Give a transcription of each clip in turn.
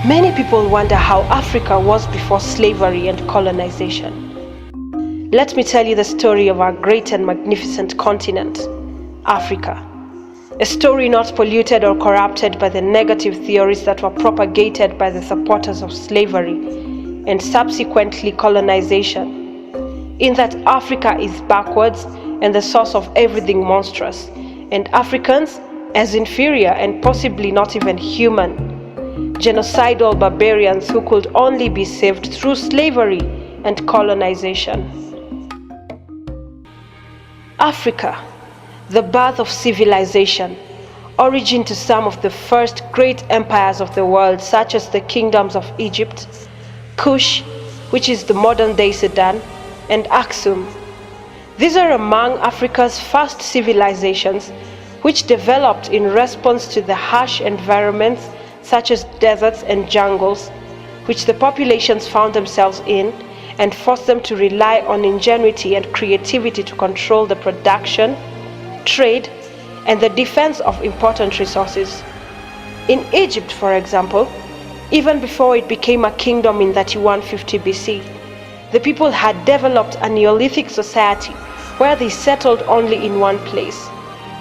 Many people wonder how Africa was before slavery and colonization. Let me tell you the story of our great and magnificent continent, Africa. A story not polluted or corrupted by the negative theories that were propagated by the supporters of slavery and subsequently colonization. In that Africa is backwards and the source of everything monstrous, and Africans as inferior and possibly not even human, genocidal barbarians who could only be saved through slavery and colonization. Africa, the birth of civilization, origin to some of the first great empires of the world, such as the kingdoms of Egypt, Kush, which is the modern-day Sudan, and Aksum. These are among Africa's first civilizations, which developed in response to the harsh environments such as deserts and jungles, which the populations found themselves in, and forced them to rely on ingenuity and creativity to control the production, trade, and the defense of important resources. In Egypt, for example, even before it became a kingdom in 3150 BC, the people had developed a Neolithic society where they settled only in one place,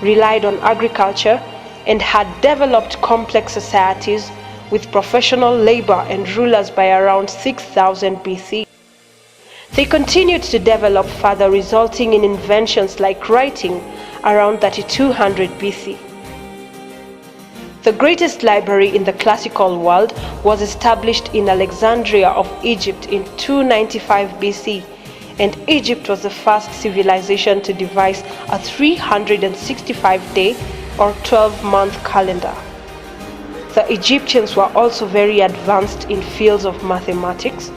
relied on agriculture, and had developed complex societies with professional labor and rulers by around 6000 BC. They continued to develop further, resulting in inventions like writing around 3200 BC. The greatest library in the classical world was established in Alexandria of Egypt in 295 BC, and Egypt was the first civilization to devise a 365-day or 12-month calendar. The Egyptians were also very advanced in fields of mathematics,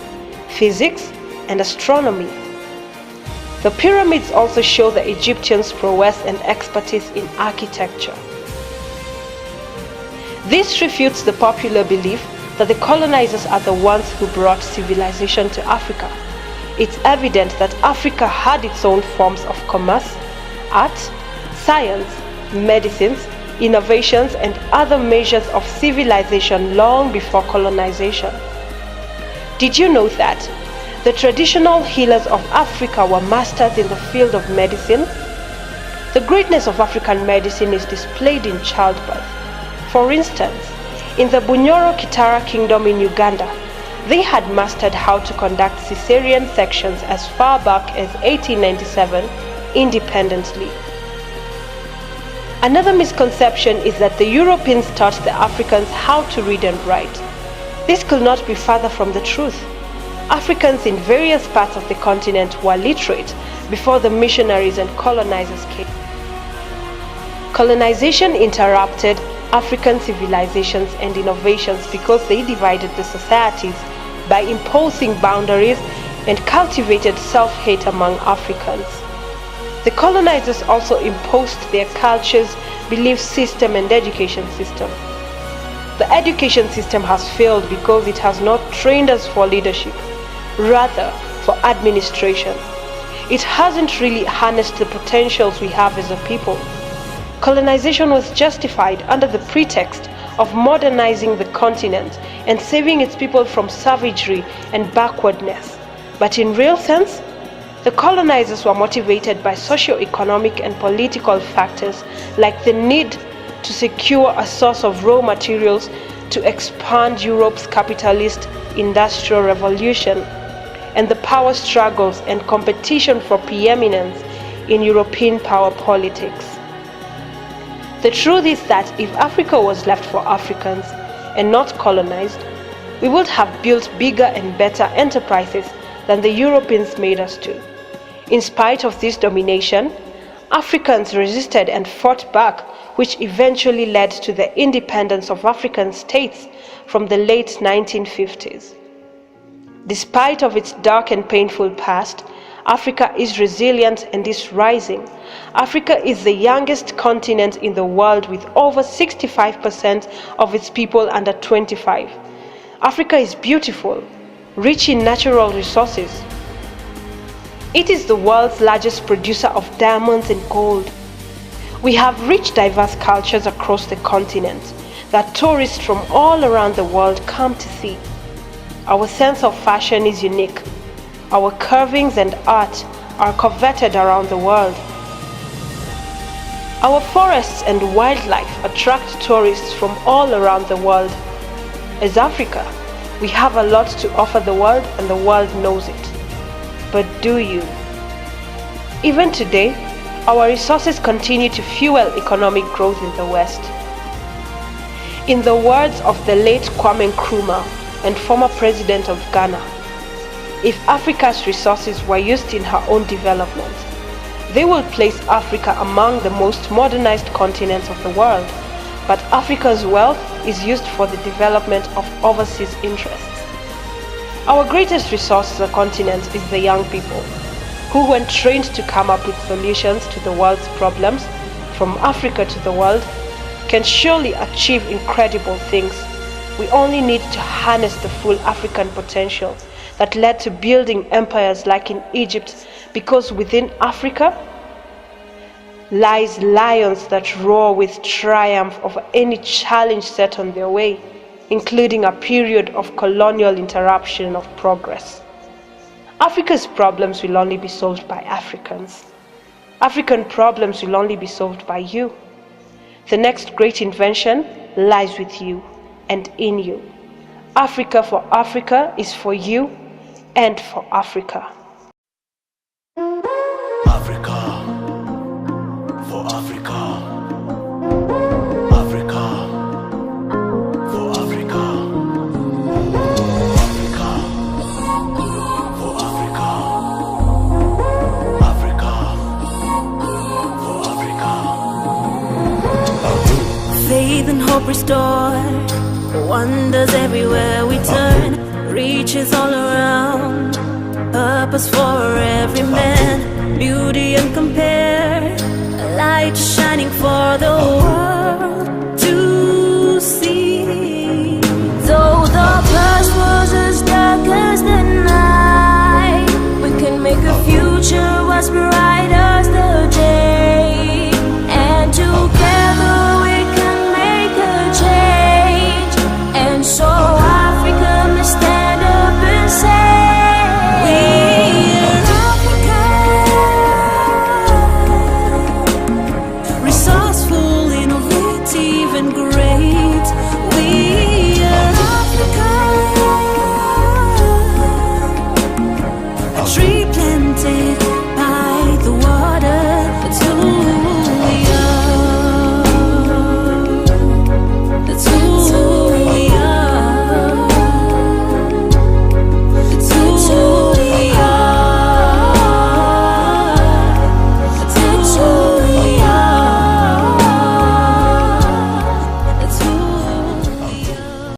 physics, and astronomy. The pyramids also show the Egyptians' prowess and expertise in architecture. This refutes the popular belief that the colonizers are the ones who brought civilization to Africa. It's evident that Africa had its own forms of commerce, art, science, medicines, innovations, and other measures of civilization long before colonization. Did you know that the traditional healers of Africa were masters in the field of medicine? The greatness of African medicine is displayed in childbirth. For instance, in the Bunyoro Kitara Kingdom in Uganda, they had mastered how to conduct cesarean sections as far back as 1897 independently. Another misconception is that the Europeans taught the Africans how to read and write. This could not be further from the truth. Africans in various parts of the continent were literate before the missionaries and colonizers came. Colonization interrupted African civilizations and innovations because they divided the societies by imposing boundaries and cultivated self-hate among Africans. The colonizers also imposed their cultures, belief system, and education system. The education system has failed because it has not trained us for leadership, rather for administration. It hasn't really harnessed the potentials we have as a people. Colonization was justified under the pretext of modernizing the continent and saving its people from savagery and backwardness. But in real sense, the colonizers were motivated by socio-economic and political factors like the need to secure a source of raw materials to expand Europe's capitalist industrial revolution, and the power struggles and competition for preeminence in European power politics. The truth is that if Africa was left for Africans and not colonized, we would have built bigger and better enterprises than the Europeans made us to. In spite of this domination, Africans resisted and fought back, which eventually led to the independence of African states from the late 1950s. Despite of its dark and painful past, Africa is resilient and is rising. Africa is the youngest continent in the world with over 65% of its people under 25. Africa is beautiful, rich in natural resources. It is the world's largest producer of diamonds and gold. We have rich, diverse cultures across the continent. that tourists from all around the world come to see. Our sense of fashion is unique. Our carvings and art are coveted around the world. Our forests and wildlife attract tourists from all around the world. As Africa, we have a lot to offer the world, and the world knows it. But do you? Even today, our resources continue to fuel economic growth in the West. In the words of the late Kwame Nkrumah and former president of Ghana, if Africa's resources were used in her own development, they will place Africa among the most modernized continents of the world. But Africa's wealth is used for the development of overseas interests. Our greatest resource as a continent is the young people, who, when trained to come up with solutions to the world's problems, from Africa to the world, can surely achieve incredible things. We only need to harness the full African potential that led to building empires like in Egypt, because within Africa lies lions that roar with triumph over any challenge set on their way, including a period of colonial interruption of progress. Africa's problems will only be solved by Africans. African problems will only be solved by you. The next great invention lies with you and in you. Africa for Africa is for you and for Africa. Africa for Africa. Africa for Africa. Africa for Africa. Africa for Africa. Faith and hope restored, wonders everywhere we turn, reaches all around, purpose for every man, beauty uncompared, a light shining for the world.